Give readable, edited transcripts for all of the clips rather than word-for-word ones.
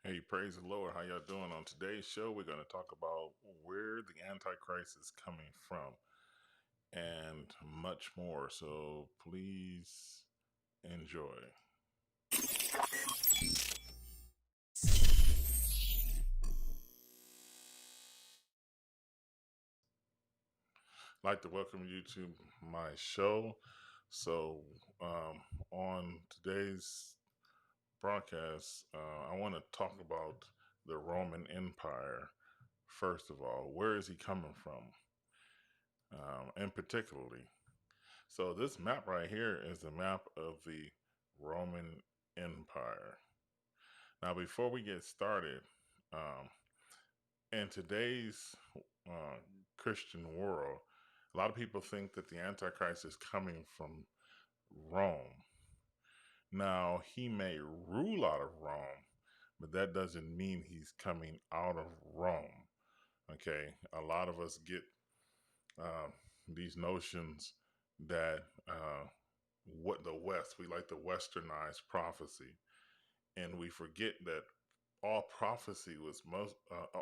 Hey, praise the Lord. How y'all doing? On today's show, we're going to talk about where the Antichrist is coming from and much more. So please enjoy. I'd like to welcome you to my show. So, on today's broadcast, I want to talk about the Roman Empire. First of all, where is he coming from? And particularly, so this map right here is a map of the Roman Empire. Now, before we get started, um, in today's uh, Christian world, a lot of people think that the Antichrist is coming from Rome. Now, he may rule out of Rome, but that doesn't mean he's coming out of Rome. Okay, a lot of us get uh, these notions that what the West, we like the westernized prophecy, and we forget that all prophecy was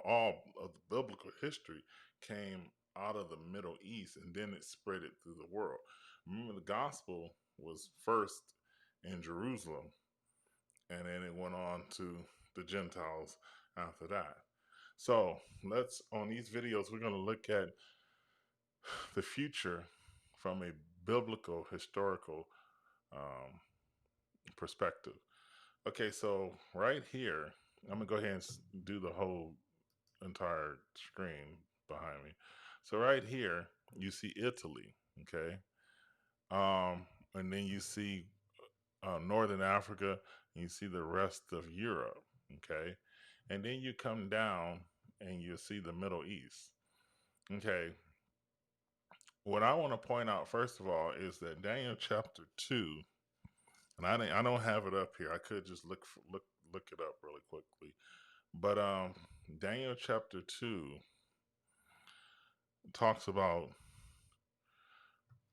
all of the biblical history came out of the Middle East, and then it spread it through the world. Remember, the gospel was first in Jerusalem, and then it went on to the Gentiles after that. So let's on these videos we're going to look at the future from a biblical historical um, perspective. Okay, so right here, I'm gonna go ahead and do the whole entire screen behind me. So right here, you see Italy, okay, and then you see Northern Africa, and you see the rest of Europe, okay, and then you come down and you see the Middle East, okay. What I want to point out first of all is that Daniel chapter 2, and I don't have it up here. I could just look it up really quickly. But Daniel chapter 2 talks about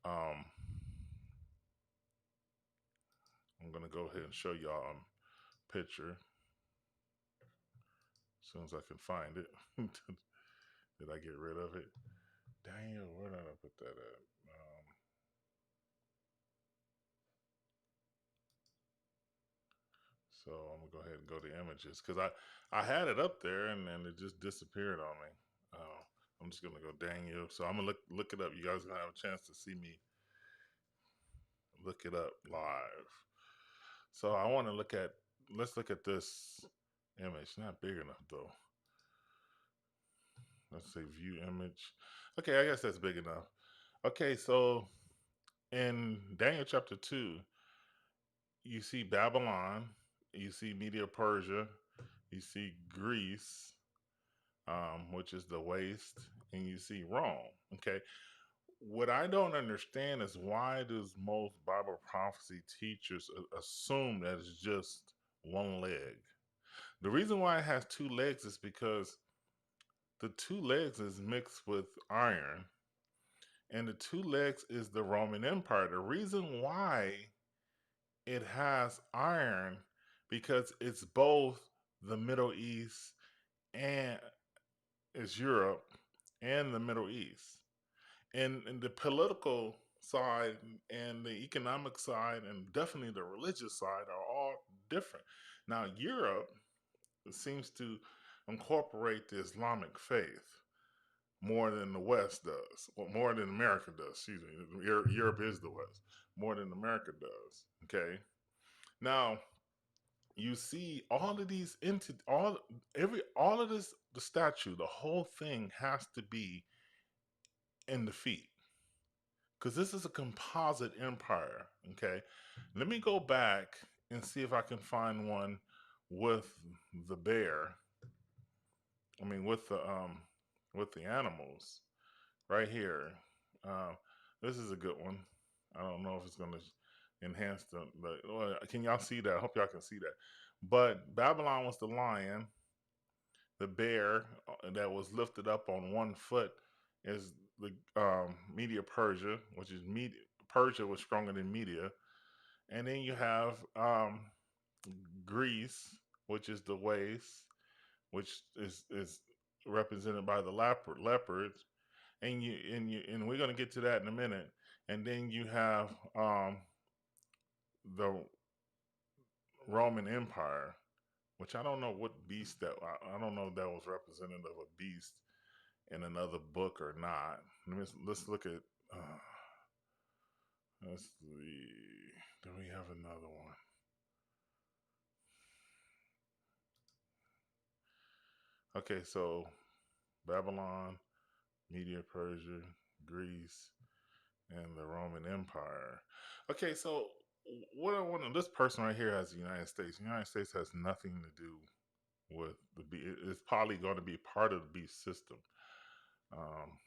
um, I'm gonna go ahead and show y'all a picture as soon as I can find it. Did I get rid of it? Daniel, where did I put that at? So I'm gonna go ahead and go to images because I had it up there and then it just disappeared on me. I'm just gonna go Daniel. So I'm gonna look it up. You guys are gonna have a chance to see me look it up live. So I want to look at let's look at this image. Not big enough though. Let's say view image. Okay, I guess that's big enough. Okay, so in Daniel chapter 2, you see Babylon, you see Media Persia, you see Greece, which is the waste, and you see Rome. Okay, what I don't understand is why does most Bible prophecy teachers assume that it's just one leg? The reason why it has two legs is because the two legs is mixed with iron, and the two legs is the Roman Empire. The reason why it has iron because it's both the Middle East and it's Europe and the Middle East. And the political side and the economic side and definitely the religious side are all different. Now Europe seems to incorporate the Islamic faith more than the West does, or more than America does. Excuse me. Europe is the West more than America does. Okay. Now you see all of these into all of this the statue, the whole thing has to be in the feet because this is a composite empire. Okay. Let me go back and see if I can find one with the bear. I mean, with the animals right here. Uh, this is a good one. I don't know if it's going to enhance well, can y'all see that? I hope y'all can see that. But Babylon was the lion, the bear that was lifted up on one foot is the Media Persia, which is Media. Persia was stronger than Media, and then you have Greece. which is the waist, which is represented by the leopards, and we're gonna get to that in a minute. And then you have the Roman Empire, which I don't know what beast that I don't know if that was representative of a beast in another book or not. Let's look at. Let's see. Do we have another one? Okay, so Babylon, Media, Persia, Greece, and the Roman Empire. Okay, so what I want to, this person right here has the United States. The United States has nothing to do with the beast. It's probably going to be part of the beast system. Um,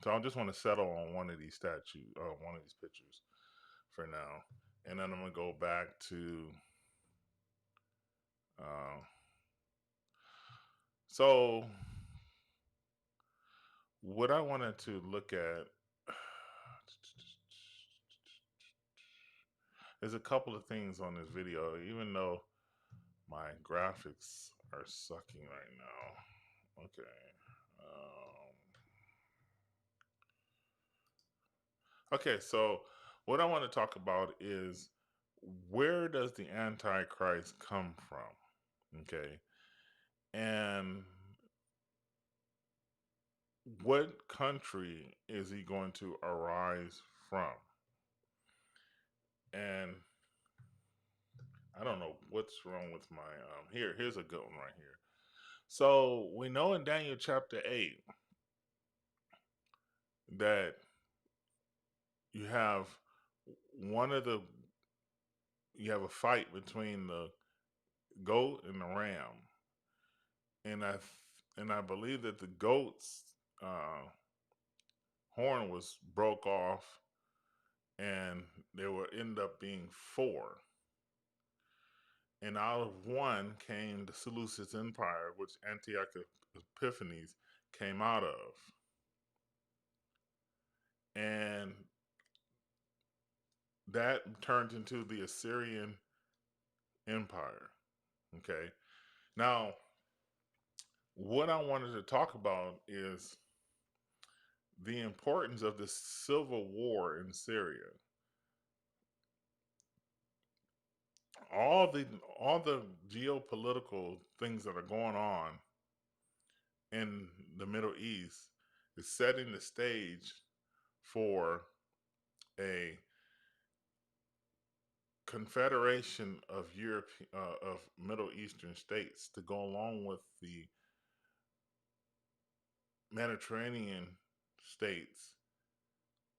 so I just want to settle on one of these statues, one of these pictures for now, and then I'm gonna go back to. Uh, so what I wanted to look at is a couple of things on this video, even though my graphics are sucking right now. Okay. Okay, so what I want to talk about is where does the Antichrist come from? Okay. And what country is he going to arise from? And I don't know what's wrong with my here's a good one right here. So we know in Daniel chapter 8 that you have one of the you have a fight between the goat and the ram, and I believe that the goat's uh, horn was broke off, and there will end up being four. And out of one came the Seleucid Empire, which Antiochus Epiphanes came out of, and that turned into the Assyrian Empire. Okay, now what I wanted to talk about is the importance of the civil war in Syria. All the all the geopolitical things that are going on in the Middle East is setting the stage for a confederation of of Middle Eastern states to go along with the Mediterranean states,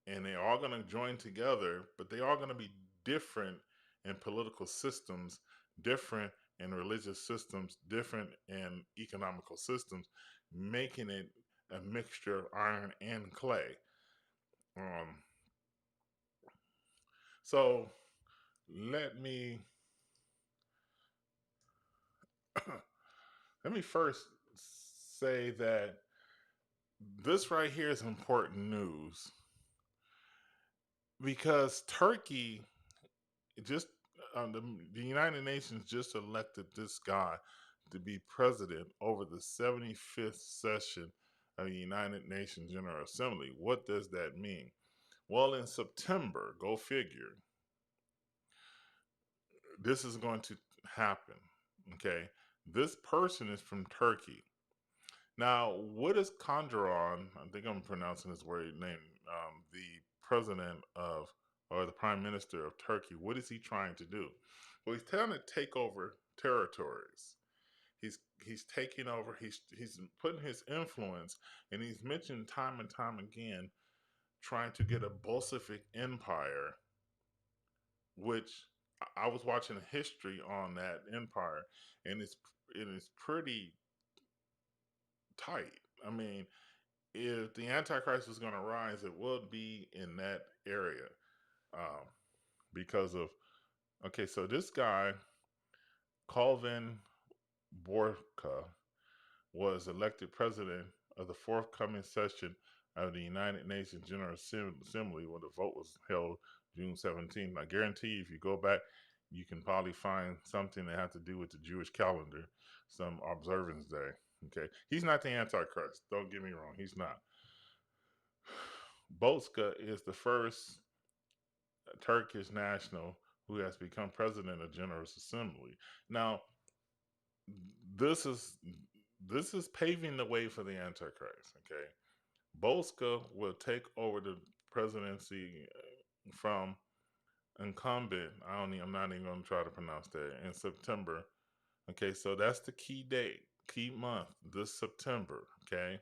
and they're all going to join together, but they are going to be different in political systems, different in religious systems, different in economical systems, making it a mixture of iron and clay. Um, so let me let me first say that this right here is important news because Turkey just the United Nations just elected this guy to be president over the 75th session of the United Nations General Assembly. What does that mean? Well, in September, go figure, this is going to happen. Okay, this person is from Turkey. Now, what is Kondron? I think I'm pronouncing his word name. The president of, or the prime minister of Turkey. What is he trying to do? Well, he's trying to take over territories. He's taking over. He's putting his influence, and he's mentioned time and time again, trying to get a Bolshevik empire. Which I was watching history on that empire, and it is pretty tight. I mean, if the Antichrist is going to rise, it will be in that area um, because of, okay, so this guy, Calvin Borka, was elected president of the forthcoming session of the United Nations General Assembly when the vote was held June 17th. I guarantee you, if you go back you can probably find something that has to do with the Jewish calendar, some observance day. Okay, he's not the Antichrist. Don't get me wrong, he's not. Boska is the first Turkish national who has become president of General Assembly. Now, this is this is paving the way for the Antichrist. Okay, Boska will take over the presidency from incumbent. I'm not even going to try to pronounce that in September. Okay, so that's the key date, key month, this September. Okay,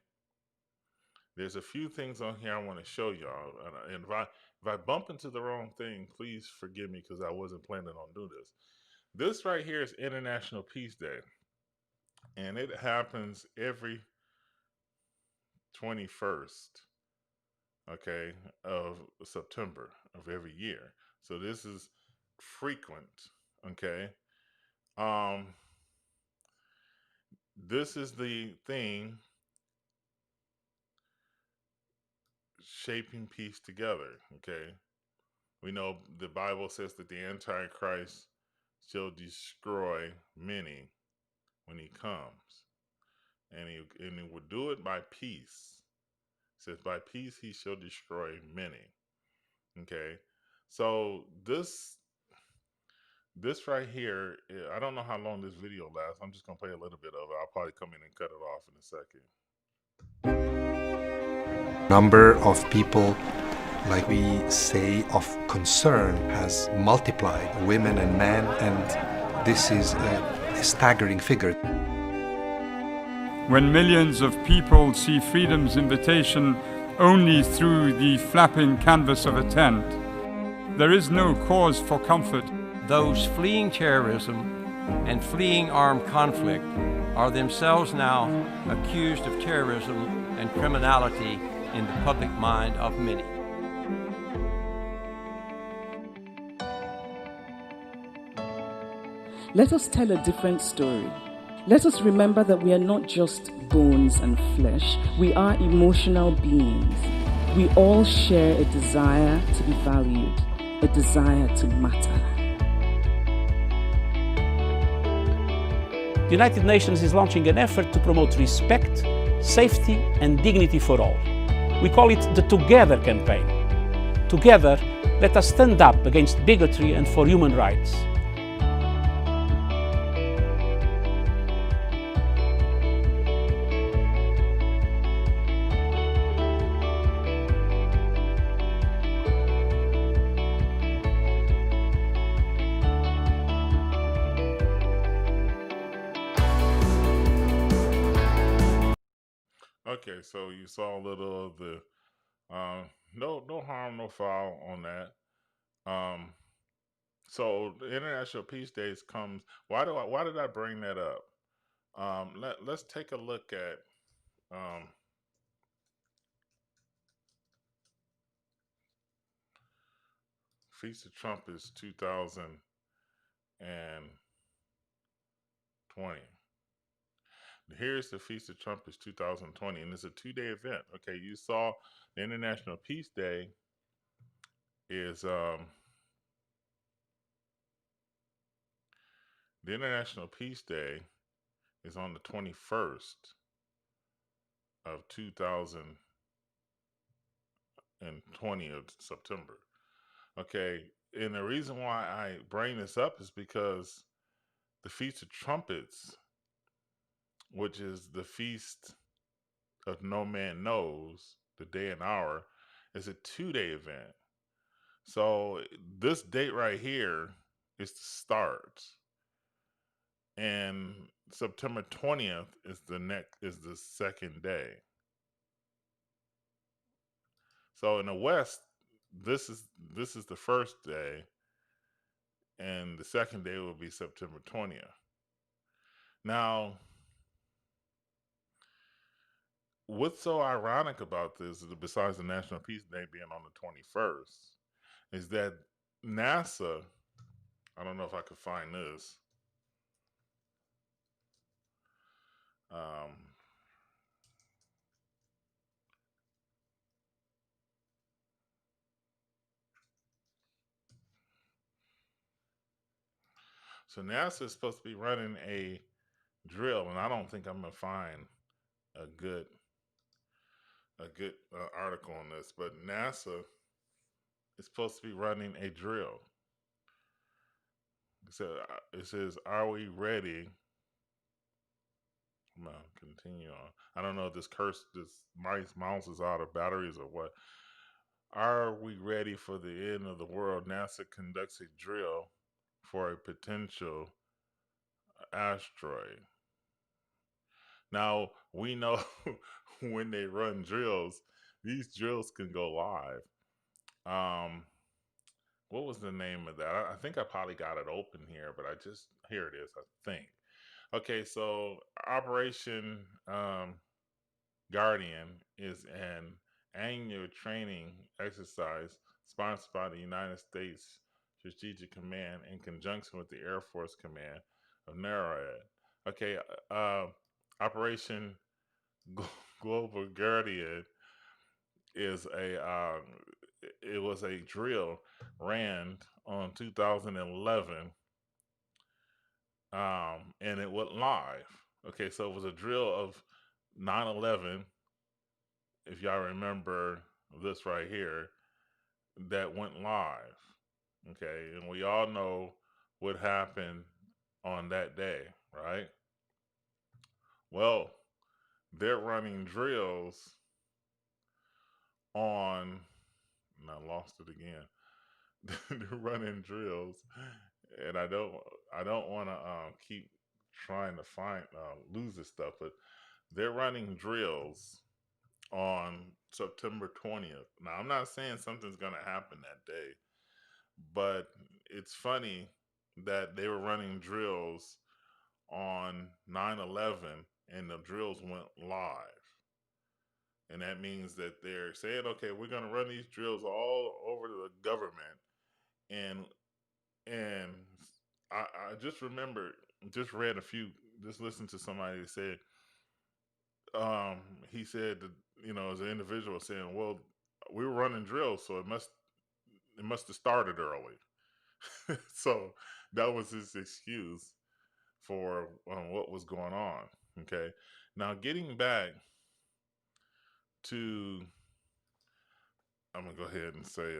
there's a few things on here I want to show y'all, and if I bump into the wrong thing, please forgive me because I wasn't planning on doing this. This right here is International Peace Day, and it happens every 21st, okay, of September of every year. So this is frequent, okay. Um, this is the thing shaping peace together, okay. We know the Bible says that the Antichrist shall destroy many when he comes, and he will do it by peace. It says by peace he shall destroy many. Okay, so this right here, I don't know how long this video lasts. I'm just gonna play a little bit of it. I'll probably come in and cut it off in a second. Number of people, like we say, of concern has multiplied, women and men, and this is a staggering figure. When millions of people see freedom's invitation only through the flapping canvas of a tent, there is no cause for comfort. Those fleeing terrorism and fleeing armed conflict are themselves now accused of terrorism and criminality in the public mind of many. Let us tell a different story. Let us remember that we are not just bones and flesh. We are emotional beings. We all share a desire to be valued, a desire to matter. The United Nations is launching an effort to promote respect, safety, and dignity for all. We call it the Together campaign. Together, let us stand up against bigotry and for human rights. Okay, so you saw a little of the no harm, no foul on that. So the International Peace Days comes. Why did I bring that up? Let's take a look at Feast of Trumpets 2020. Here's the Feast of Trumpets 2020, and it's a 2-day event. Okay, you saw the International Peace Day is the International Peace Day is on the 21st of 2020 of September. Okay, and the reason why I bring this up is because the Feast of Trumpets, which is the feast of no man knows, the day and hour, is a 2-day event. So this date right here is the start, and September 20th is the second day. So in the West, this is the first day, and the second day will be September 20th. Now, what's so ironic about this, besides the National Peace Day being on the 21st, is that NASA, I don't know if I could find this. So NASA is supposed to be running a drill, and I don't think I'm gonna find a good article on this, but NASA is supposed to be running a drill. It says, "Are we ready?" No, continue on. I don't know if this mouse is out of batteries or what. Are we ready for the end of the world? NASA conducts a drill for a potential asteroid. Now, we know when they run drills, these drills can go live. Um, what was the name of that? I think I probably got it open here, but here it is, I think. Okay, so Operation Guardian is an annual training exercise sponsored by the United States Strategic Command in conjunction with the Air Force Command of NORAD. Okay, Operation Global Guardian is it was a drill ran on 2011, and it went live. Okay, so it was a drill of 9/11, if y'all remember this right here, that went live. Okay, and we all know what happened on that day, right? Well, they're running drills on, and I lost it again. They're running drills, and I don't want to keep trying to find lose this stuff, but they're running drills on September 20th. Now, I'm not saying something's going to happen that day, but it's funny that they were running drills on 9/11 and the drills went live. And that means that they're saying, okay, we're going to run these drills all over the government. And I just remember, just read a few, just listened to somebody that said, he said that, as an individual saying, well, we were running drills, so it must have started early. So that was his excuse for what was going on. Okay, now getting back to, I'm gonna go ahead and say,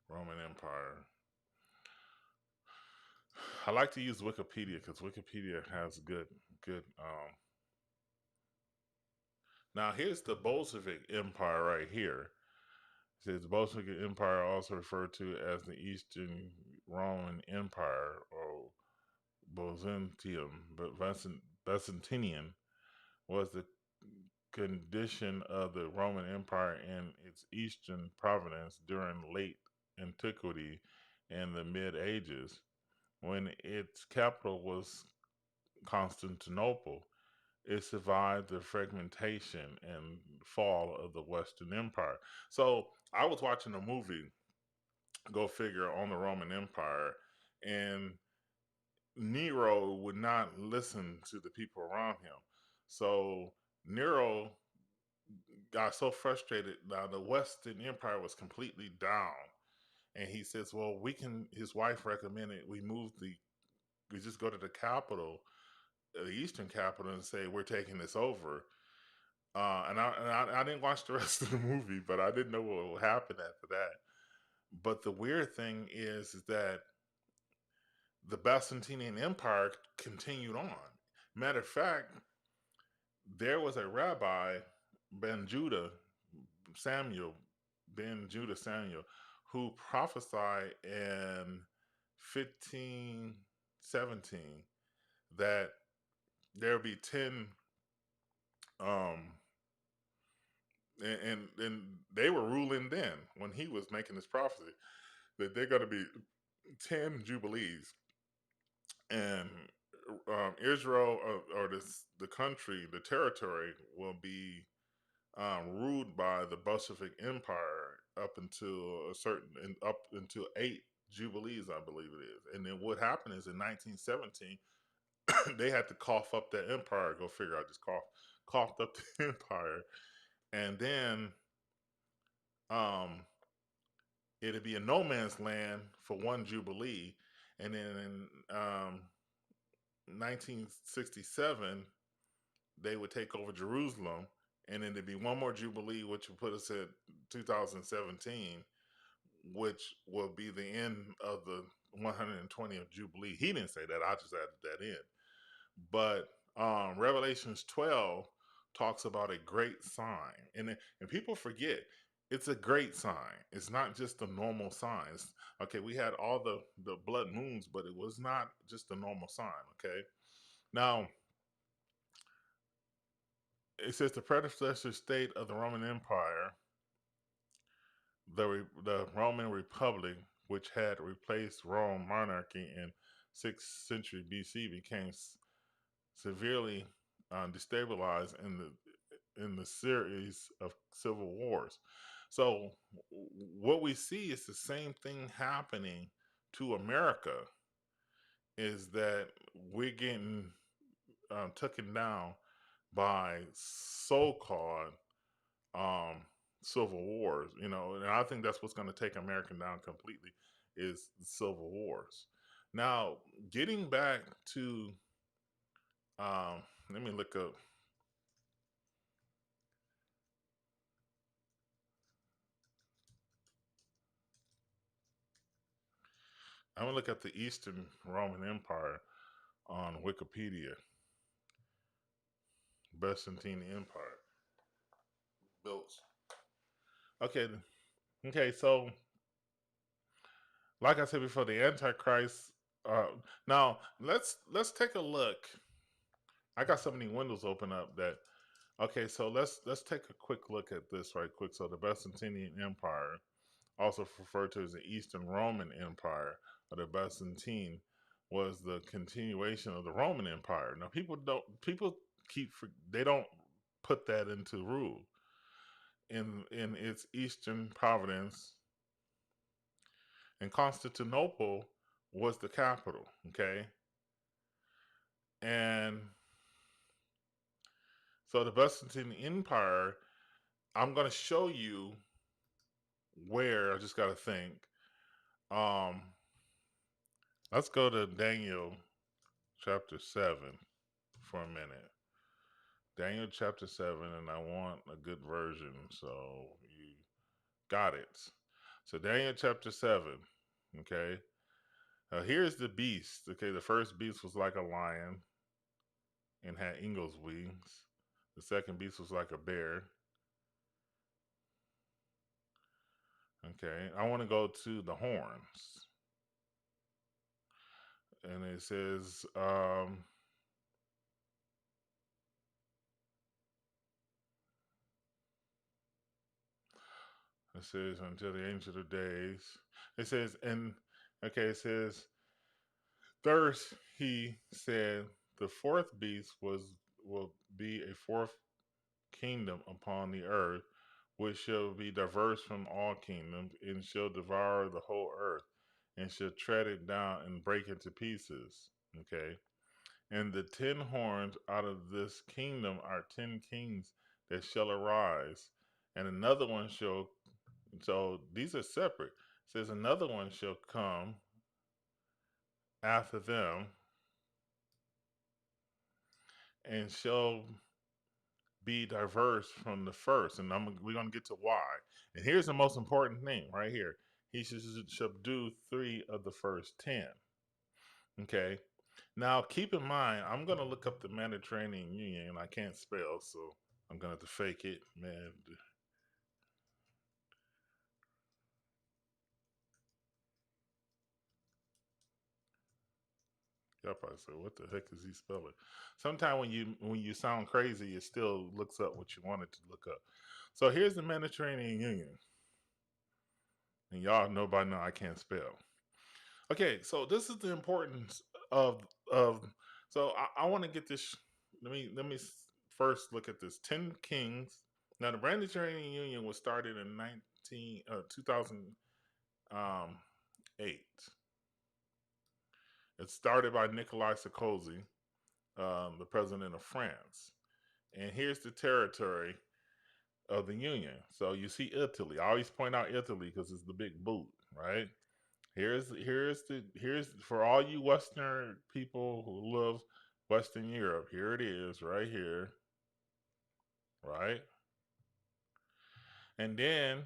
Roman Empire. I like to use Wikipedia because Wikipedia has good. Now here's the Bolshevik Empire right here. It says the Bolshevik Empire, also referred to as the Eastern Roman Empire or Byzantinian, was the condition of the Roman Empire in its eastern province during late antiquity and the Mid Ages, when its capital was Constantinople. It survived the fragmentation and fall of the Western Empire. So I was watching a movie, go figure, on the Roman Empire, and Nero would not listen to the people around him. So Nero got so frustrated. Now the Western Empire was completely down, and he says, "Well, we can." His wife recommended we just go to the capital, the Eastern capital, and say we're taking this over. And I didn't watch the rest of the movie, but I didn't know what would happen after that. But the weird thing is that the Byzantine Empire continued on. Matter of fact, there was a rabbi, Ben Judah Samuel, who prophesied in 1517 that there would be 10, um, and they were ruling then when he was making this prophecy, that they're going to be 10 jubilees, and Israel, or the country, the territory, will be ruled by the Bolshevik Empire up until up until 8 jubilees, I believe it is. And then what happened is in 1917, they had to cough up that empire. Go figure. I just coughed up the empire, and then um, it'd be a no man's land for one jubilee, and then in 1967 they would take over Jerusalem, and then there'd be one more jubilee, which would put us at 2017, which will be the end of the 120th jubilee. He didn't say that; I just added that in. But Revelations 12 talks about a great sign, and people forget it's a great sign. It's not just the normal signs. Okay, we had all the blood moons, but it was not just a normal sign. Okay, now it says the predecessor state of the Roman Empire, the Roman Republic, which had replaced Rome monarchy in 6th century BC, became severely destabilized in the series of civil wars. So what we see is the same thing happening to America, is that we're getting taken down by so-called um, civil wars, and I think that's what's going to take America down completely is the civil wars. Now, getting back to, let me look up. I'm gonna look at the Eastern Roman Empire on Wikipedia. Byzantine Empire built. Okay, okay. So, like I said before, the Antichrist. Now let's take a look. I got so many windows open up that. Okay, so let's take a quick look at this right quick. So the Byzantine Empire, also referred to as the Eastern Roman Empire, or the Byzantine, was the continuation of the Roman Empire. Now people they don't put that into rule. In its eastern province, and Constantinople was the capital. Okay, and so the Byzantine Empire, I'm going to show you where. I just got to think. Um, let's go to Daniel chapter 7 for a minute. Daniel chapter 7, and I want a good version, so you got it. So Daniel chapter 7, okay. Here's the beast. Okay, the first beast was like a lion and had eagle's wings. The second beast was like a bear. Okay, I want to go to the horns. And it says, until the ancient of days. It says, it says, thirst, he said, the fourth beast will be a fourth kingdom upon the earth, which shall be diverse from all kingdoms, and shall devour the whole earth, and shall tread it down and break it to pieces. Okay. And the 10 horns out of this kingdom are 10 kings that shall arise, and another one shall, so these are separate. It says another one shall come after them, and shall be diverse from the first. And we're going to get to why. And here's the most important thing right here. He should subdue 3 of the first 10. Okay. Now, keep in mind, I'm going to look up the Mediterranean Union, and I can't spell, so I'm going to have to fake it. Man. Y'all probably say, what the heck is he spelling? Sometimes when you sound crazy, it still looks up what you wanted to look up. So here's the Mediterranean Union. And y'all know by now I can't spell. Okay, so this is the importance of so I want to get this. Let me first look at this. 10 kings. Now the Mediterranean Union was started in 2008. It started by Nicolas Sarkozy, the president of France, and here's the territory of the Union. So you see Italy. I always point out Italy because it's the big boot, right? Here's for all you Western people who love Western Europe. Here it is, right here, right? And then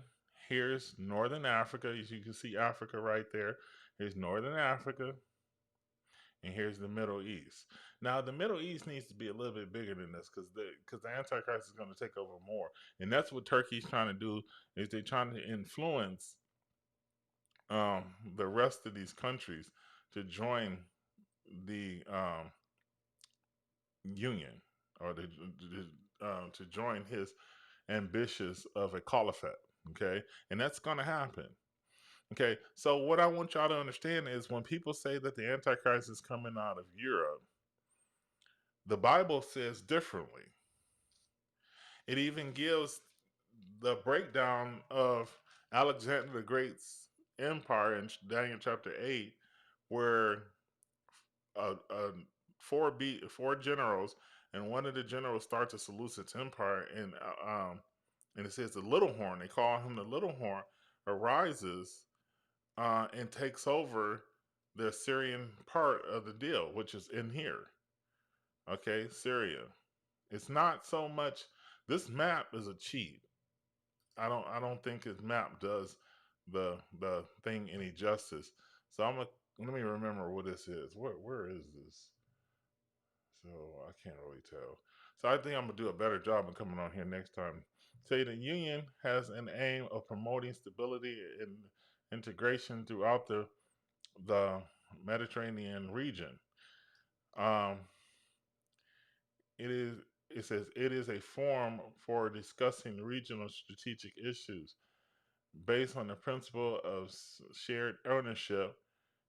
here's Northern Africa. As you can see, Africa right there. Here's Northern Africa, and here's the Middle East. Now, the Middle East needs to be a little bit bigger than this because the Antichrist is going to take over more, and that's what Turkey's trying to do. Is they're trying to influence um, the rest of these countries to join the union or to join his ambitious of a caliphate. Okay, and that's going to happen. Okay, so what I want y'all to understand is when people say that the Antichrist is coming out of Europe, the Bible says differently. It even gives the breakdown of Alexander the Great's empire in Daniel chapter 8, where four generals, and one of the generals starts to Seleucid empire, and it says the little horn. They call him the little horn. Arises and takes over the Syrian part of the deal, which is in here. Okay, Syria. It's not so much. This map is a cheat. I don't think his map does the thing any justice. So let me remember what this is. Where is this? So I can't really tell. So I think I'm gonna do a better job of coming on here next time. Say the union has an aim of promoting stability and integration throughout the Mediterranean region. Um, it is it says it is a forum for discussing regional strategic issues based on the principle of shared ownership,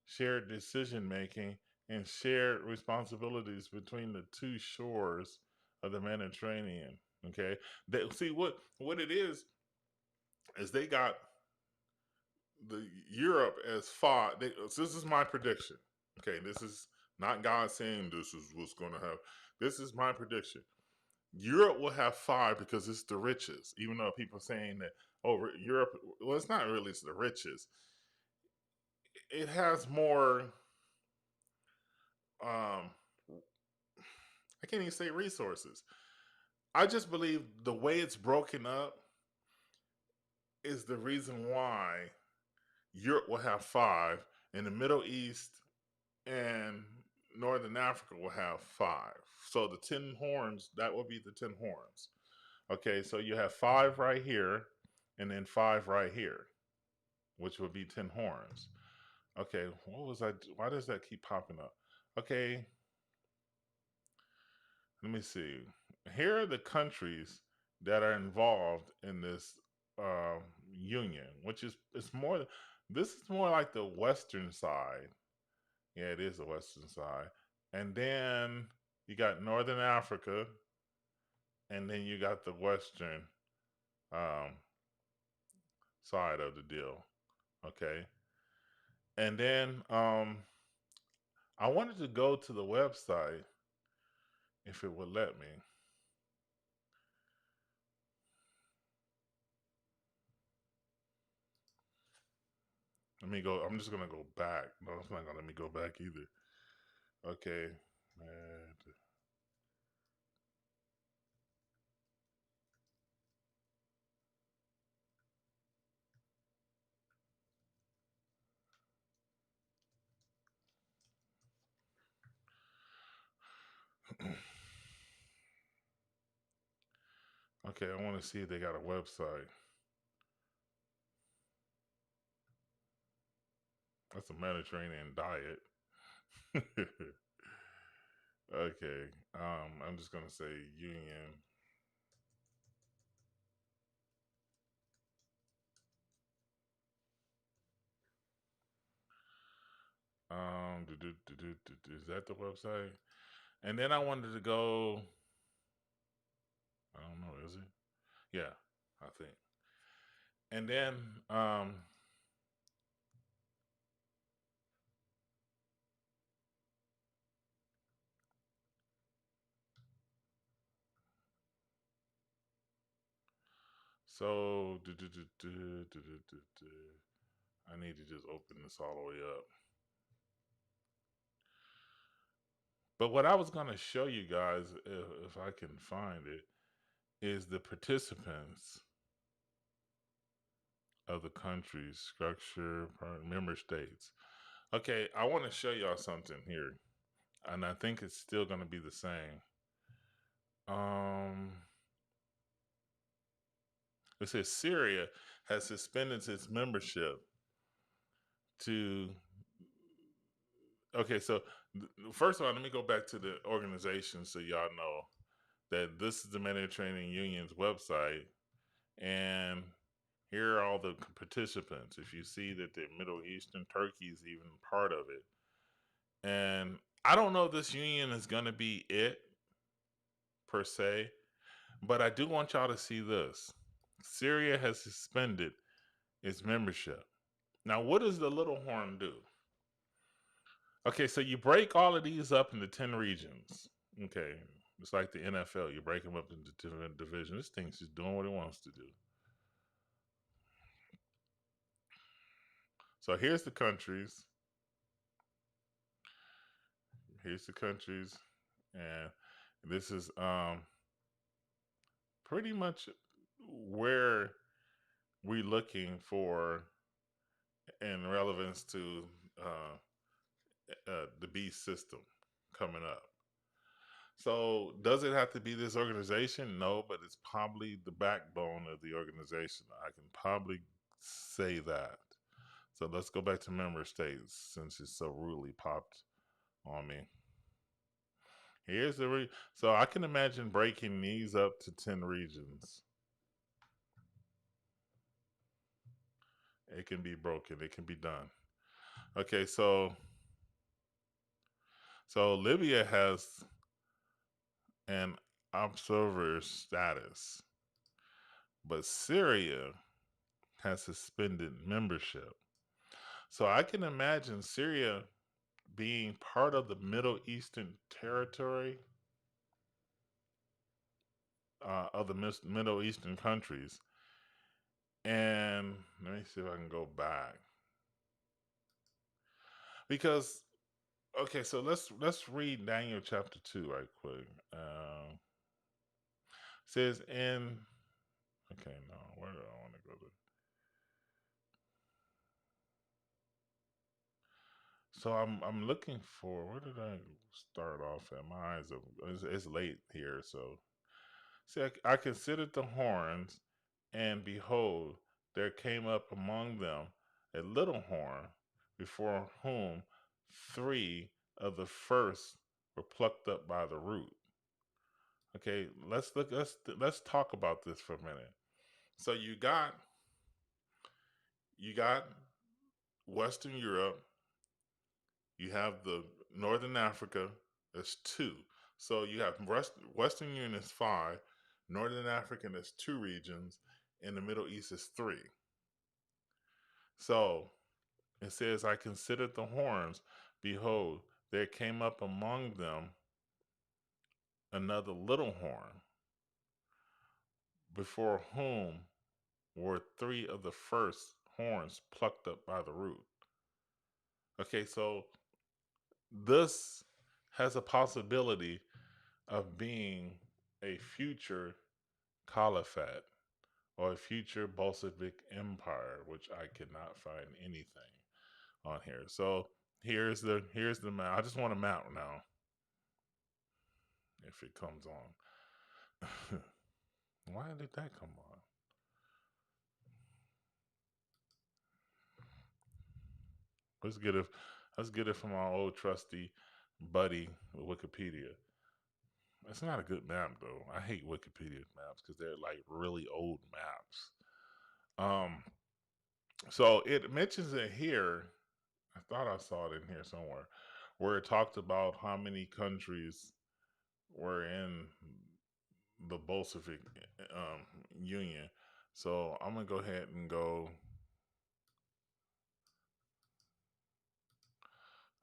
shared decision making, and shared responsibilities between the two shores of the Mediterranean. Okay, see what it is they got the Europe as far. So this is my prediction. Okay, this is not God saying this is what's going to happen. This is my prediction. Europe will have five because it's the richest. Even though people are saying that, oh, Europe, well, it's not really it's the richest. It has more. I can't even say resources. I just believe the way it's broken up is the reason why Europe will have five, and the Middle East and Northern Africa will have five. So the 10 horns, that will be the 10 horns. Okay, so you have five right here, and then five right here, which would be 10 horns. Okay, why does that keep popping up? Okay, let me see. Here are the countries that are involved in this uh, union, which is it's more. This is more like the western side. Yeah, it is the western side, and then you got Northern Africa, and then you got the western um, side of the deal. Okay, and then I wanted to go to the website if it would let me. Let me go. I'm just gonna go back. No, it's not gonna let me go back either. Okay. Okay, I want to see if they got a website. That's a Mediterranean diet. Okay. I'm just gonna say union. Is that the website? And then I wanted to go. I don't know. Is it? Yeah, I think. And then So, I need to just open this all the way up. But what I was going to show you guys, if I can find it, is the participants of the country's structure, member states. Okay, I want to show y'all something here, and I think it's still going to be the same. It says Syria has suspended its membership to. Okay, so first of all, let me go back to the organization so y'all know that this is the Mediterranean Union's website, and here are all the participants. If you see that the Middle Eastern, Turkey is even part of it. And I don't know if this union is going to be it per se, but I do want y'all to see this. Syria has suspended its membership. Now, what does the little horn do? Okay, so you break all of these up into 10 regions. Okay, it's like the NFL. You break them up into different divisions. This thing's just doing what it wants to do. So here's the countries. Here's the countries. And this is pretty much where we're looking for in relevance to the beast system coming up. So, does it have to be this organization? No, but it's probably the backbone of the organization. I can probably say that. So, let's go back to member states since it's so rudely popped on me. Here's the so I can imagine breaking these up to 10 regions. It can be broken. It can be done. Okay, so Libya has an observer status, but Syria has suspended membership. So I can imagine Syria being part of the Middle Eastern territory of the Middle Eastern countries. And let me see if I can go back. Because okay, so let's read Daniel chapter 2 right quick. Says in okay, no, where do I want to go to? So I'm looking for where did I start off at? My eyes are it's late here, so see I considered the horns, and behold, there came up among them a little horn, before whom three of the first were plucked up by the root. Okay, let's talk about this for a minute. So you got Western Europe, you have the Northern Africa, that's two. So you have Western Union is five, Northern African is two regions, and the Middle East is three. So it says, I considered the horns, behold, there came up among them another little horn, before whom were three of the first horns plucked up by the root. Okay, so this has a possibility of being a future caliphate or a future Bolshevik empire, which I cannot find anything on here. So here's the map. I just want a map now. If it comes on. Why did that come on? Let's get it from our old trusty buddy Wikipedia. It's not a good map though. I hate Wikipedia maps because they're like really old maps. So it mentions it here. I thought I saw it in here somewhere, where it talked about how many countries were in the Bolshevik Union. So I'm gonna go ahead and go.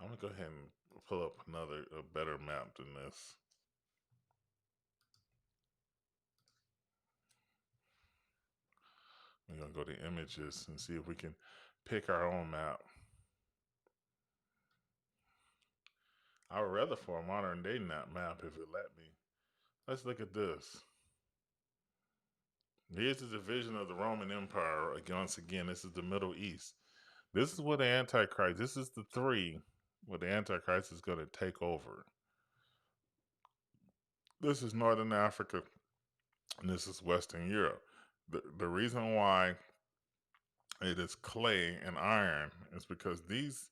I'm gonna go ahead and pull up a better map than this. We're going to go to images and see if we can pick our own map. I would rather for a modern day map if it let me. Let's look at this. Here's the division of the Roman Empire. Once again, this is the Middle East. This is where the Antichrist, this is the three where the Antichrist is going to take over. This is Northern Africa, and this is Western Europe. The reason why it is clay and iron is because these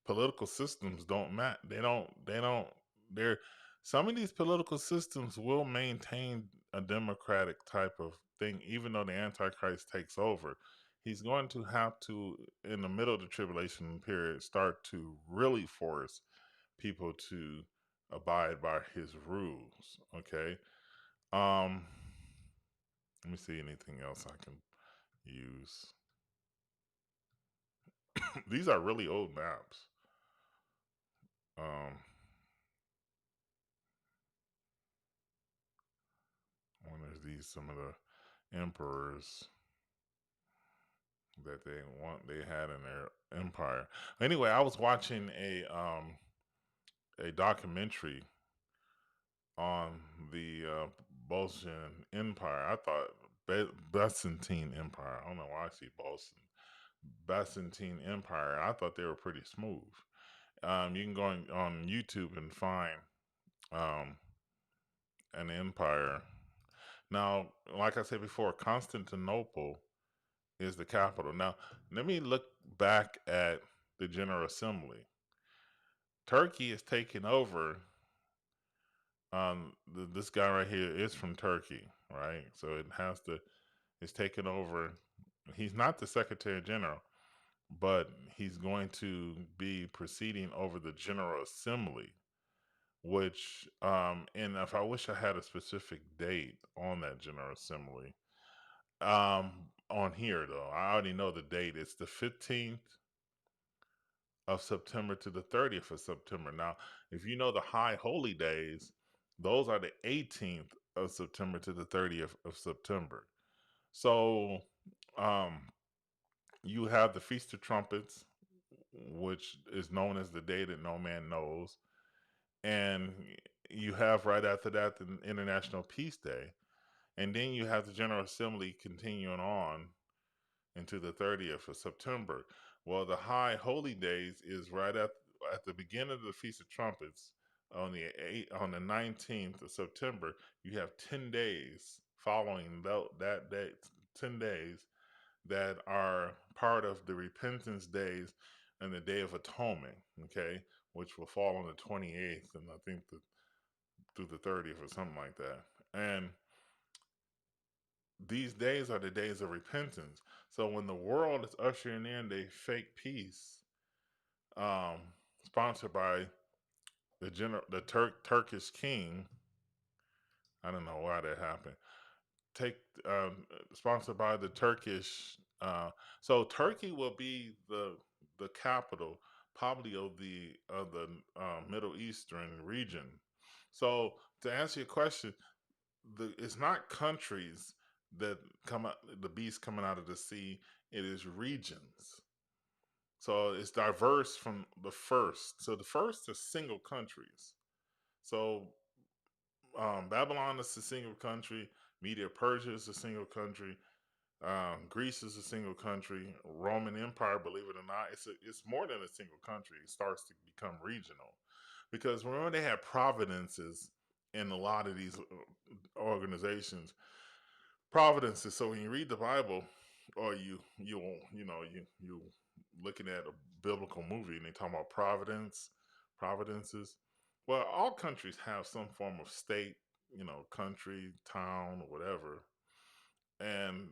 political systems don't match. They're some of these political systems will maintain a democratic type of thing, even though the Antichrist takes over. He's going to have to, in the middle of the tribulation period, start to really force people to abide by his rules. Okay. Let me see anything else I can use. These are really old maps. One of these, some of the emperors that they had in their empire. Anyway, I was watching a documentary on the Byzantine Empire. I thought Byzantine Empire. I don't know why I see Byzantine Empire. I thought they were pretty smooth. You can go on YouTube and find an empire. Now, like I said before, Constantinople is the capital. Now, let me look back at the General Assembly. Turkey is taking over. This guy right here is from Turkey, right? So it's taken over. He's not the Secretary General, but he's going to be proceeding over the General Assembly, which, and if I wish I had a specific date on that General Assembly, on here though, I already know the date. It's the 15th of September to the 30th of September. Now, if you know the high holy days, those are the 18th of September to the 30th of September. So, you have the Feast of Trumpets, which is known as the day that no man knows. And you have right after that the International Peace Day. And then you have the General Assembly continuing on into the 30th of September. Well, the high holy days is right at the beginning of the Feast of Trumpets on the 19th of September. You have 10 days following that day, 10 days that are part of the repentance days and the Day of Atonement, okay, which will fall on the 28th and I think through the 30th or something like that. And these days are the days of repentance. So when the world is ushering in the fake peace, um, sponsored by the Turkish king, I don't know why that happened. Take Sponsored by the Turkish. So Turkey will be the capital, probably of the Middle Eastern region. So to answer your question, it's not countries that come out, the beast coming out of the sea. It is regions. So it's diverse from the first. So the first are single countries. So Babylon is a single country. Media Persia is a single country. Greece is a single country. Roman Empire, believe it or not, it's more than a single country. It starts to become regional because remember they had providences in a lot of these organizations. Providences. So when you read the Bible, or you looking at a biblical movie and they talk about providences. Well, all countries have some form of state, country, town, whatever, and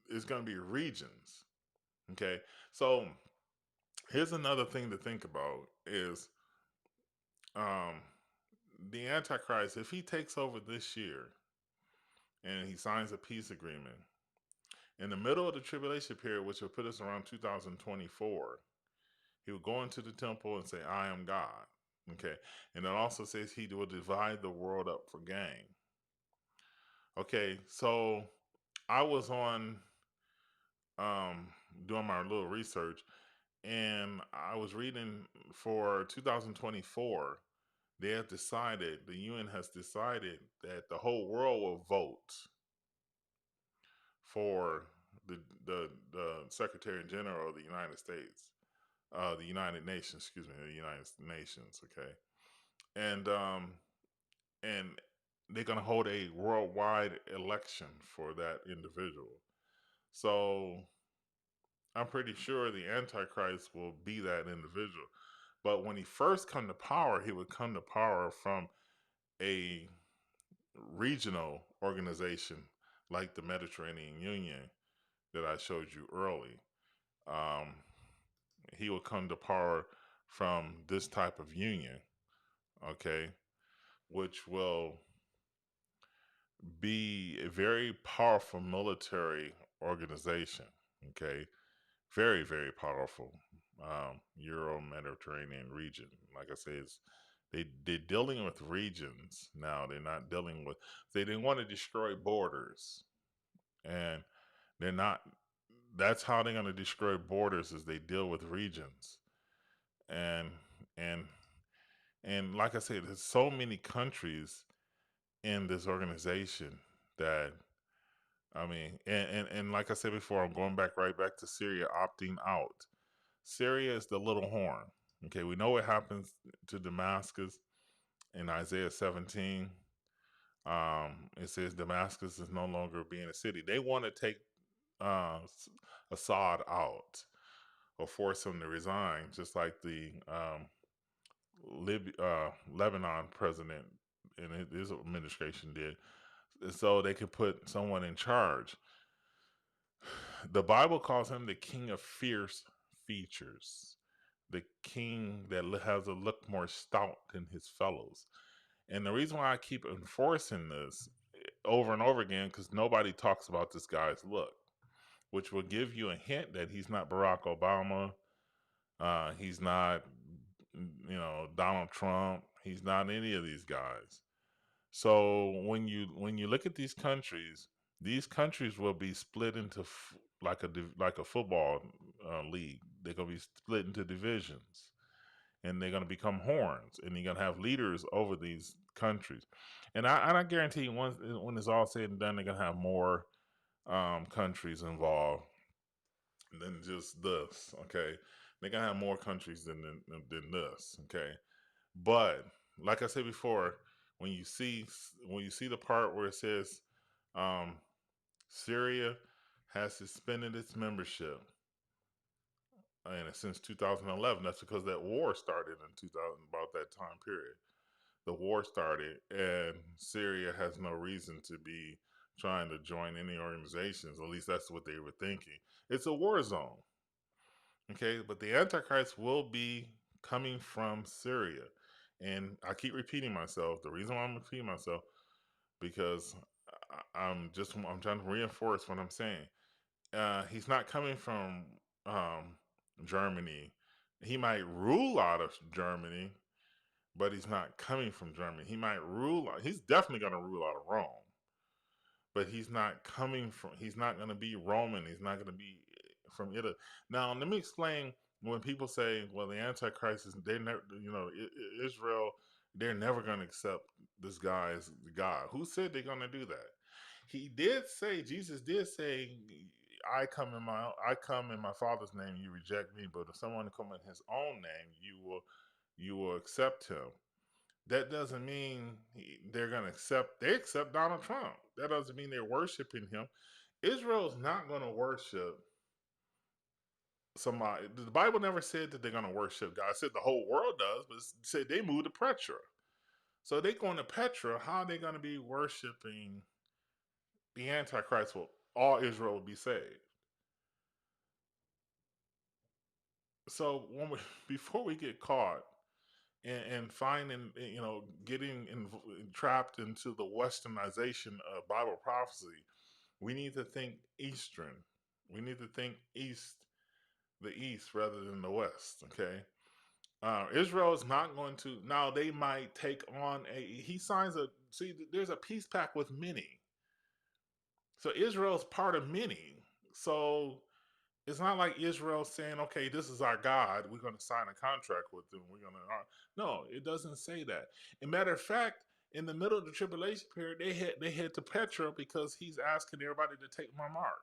it's going to be regions. Okay, so here's another thing to think about is um, the Antichrist. If he takes over this year and he signs a peace agreement in the middle of the tribulation period, which will put us around 2024, he will go into the temple and say, "I am God." Okay, and it also says he will divide the world up for gang. Okay, so I was on um, doing my little research, and I was reading for 2024. They have decided, the UN has decided that the whole world will vote for the Secretary General of the United States, the United Nations, excuse me, the United Nations. Okay, and and they're gonna hold a worldwide election for that individual. So I'm pretty sure the Antichrist will be that individual. But when he first come to power, he would come to power from a regional organization like the Mediterranean Union that I showed you early. Um, he will come to power from this type of union, okay, which will be a very powerful military organization, okay, very, very powerful. Euro Mediterranean region, like I said, they're dealing with regions now. They're not dealing with. They didn't want to destroy borders, and they're not. That's how they're going to destroy borders, is they deal with regions, and and and like I said, there's so many countries in this organization that, I mean, and like I said before, I'm going back right back to Syria opting out. Syria is the little horn. Okay, we know what happens to Damascus in Isaiah 17. It says Damascus is no longer being a city. They want to take uh, Assad out or force him to resign, just like the Lebanon president and his administration did, so they could put someone in charge. The Bible calls him the king of fierce features, the king that has a look more stout than his fellows. And the reason why I keep enforcing this over and over again, because nobody talks about this guy's look, which will give you a hint that he's not Barack Obama. He's not, Donald Trump. He's not any of these guys. So when you look at these countries will be split into like a football league. They're gonna be split into divisions, and they're gonna become horns, and you're gonna have leaders over these countries. And I guarantee you, once when it's all said and done, they're gonna have more countries involved than just this. Okay, they're gonna have more countries than this. Okay, but like I said before, when you see the part where it says um, Syria has suspended its membership, and since 2011, that's because that war started in 2000, about that time period. The war started, and Syria has no reason to be trying to join any organizations. At least that's what they were thinking. It's a war zone. Okay, but the Antichrist will be coming from Syria. And I keep repeating myself. The reason why I'm repeating myself, because I'm trying to reinforce what I'm saying. He's not coming from Germany. He might rule out of Germany, but he's not coming from Germany. He might rule out. He's definitely going to rule out of Rome, but he's not coming from. He's not going to be Roman. He's not going to be from Italy. Now, let me explain. When people say, "Well, the Antichrist is," they never, Israel, they're never going to accept this guy as the God. Who said they're going to do that? He did say, Jesus did say, I come in my Father's name, you reject me, but if someone come in his own name, you will accept him. That doesn't mean they're going to accept. They accept Donald Trump. That doesn't mean they're worshiping him. Israel is not going to worship somebody. The Bible never said that they're going to worship God. It said the whole world does, but it said they moved to Petra. So they going to Petra. How are they going to be worshiping the Antichrist? Will all Israel will be saved? So before we get caught and finding, getting trapped into the westernization of Bible prophecy, we need to think Eastern. We need to think the East rather than the West. Okay. Israel is not going to, now they might take on he signs there's a peace pact with many. So Israel's part of many. So it's not like Israel saying, okay, this is our God. We're going to sign a contract with them. We're going to. No, it doesn't say that. And matter of fact, in the middle of the tribulation period, they head to Petra because he's asking everybody to take my mark.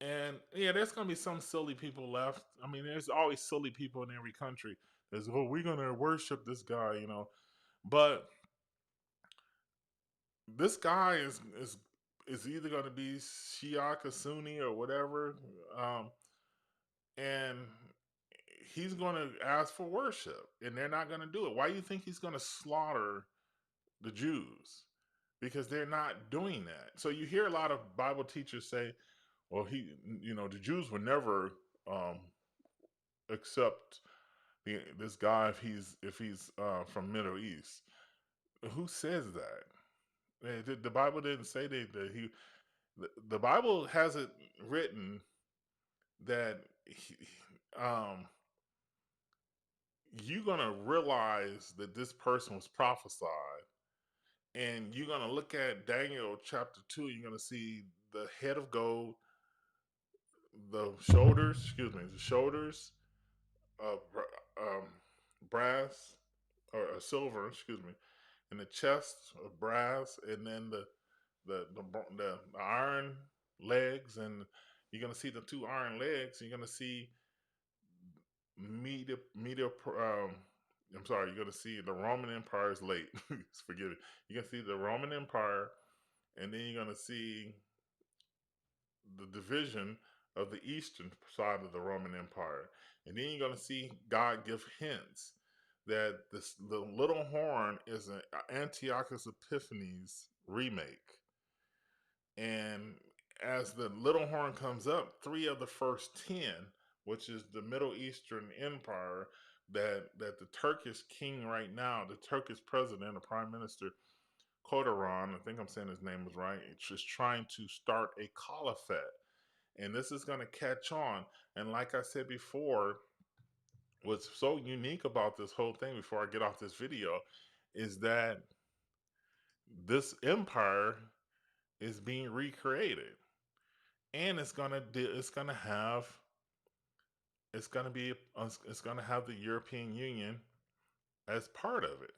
And yeah, there's going to be some silly people left. I mean, there's always silly people in every country. There's, oh, we're going to worship this guy, you know. But this guy is either going to be Shia, Sunni, or whatever. And he's going to ask for worship, and they're not going to do it. Why do you think he's going to slaughter the Jews? Because they're not doing that. So you hear a lot of Bible teachers say, well, the Jews would never accept this guy if he's from Middle East. Who says that? The Bible didn't say that he. The Bible has it written that you're gonna realize that this person was prophesied, and you're gonna look at Daniel chapter 2. You're gonna see the head of gold, the shoulders of brass or silver, and the chest of brass, and then the iron legs, and you're gonna see the two iron legs. You're gonna see media. I'm sorry. You're gonna see the Roman Empire is late. Forgive it. You're gonna see the Roman Empire, and then you're gonna see the division of the eastern side of the Roman Empire, and then you're gonna see God give hints that the little horn is an Antiochus Epiphanes remake. And as the little horn comes up, 3 of the first 10, which is the Middle Eastern Empire, that the Turkish king right now, the Turkish president or prime minister, Kodaran, I think I'm saying his name is right, it's just trying to start a caliphate. And this is going to catch on. And like I said before, what's so unique about this whole thing, before I get off this video, is that this empire is being recreated, and it's gonna have the European Union as part of it.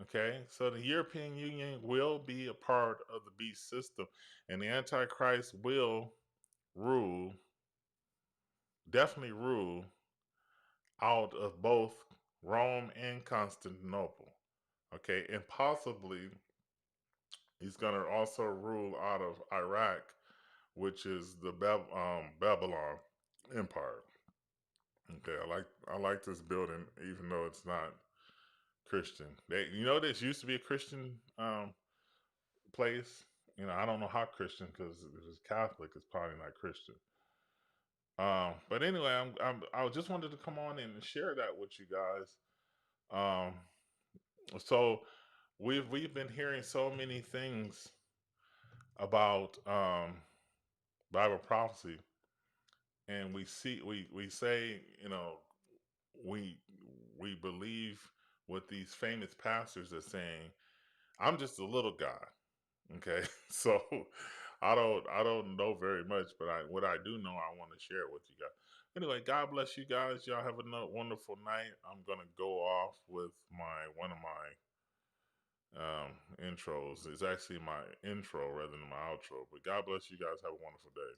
Okay, so the European Union will be a part of the beast system, and the Antichrist will definitely rule out of both Rome and Constantinople. Okay, and possibly he's going to also rule out of Iraq, which is the Babylon Empire. Okay, I like this building, even though it's not Christian. This used to be a Christian place. I don't know how Christian, because if it's Catholic, it's probably not Christian. But anyway, I just wanted to come on and share that with you guys. So we've been hearing so many things about Bible prophecy, and we say we believe what these famous pastors are saying. I'm just a little guy, okay? So I don't know very much, but what I do know, I want to share it with you guys. Anyway, God bless you guys. Y'all have a wonderful night. I'm gonna go off with one of my intros. It's actually my intro rather than my outro. But God bless you guys. Have a wonderful day.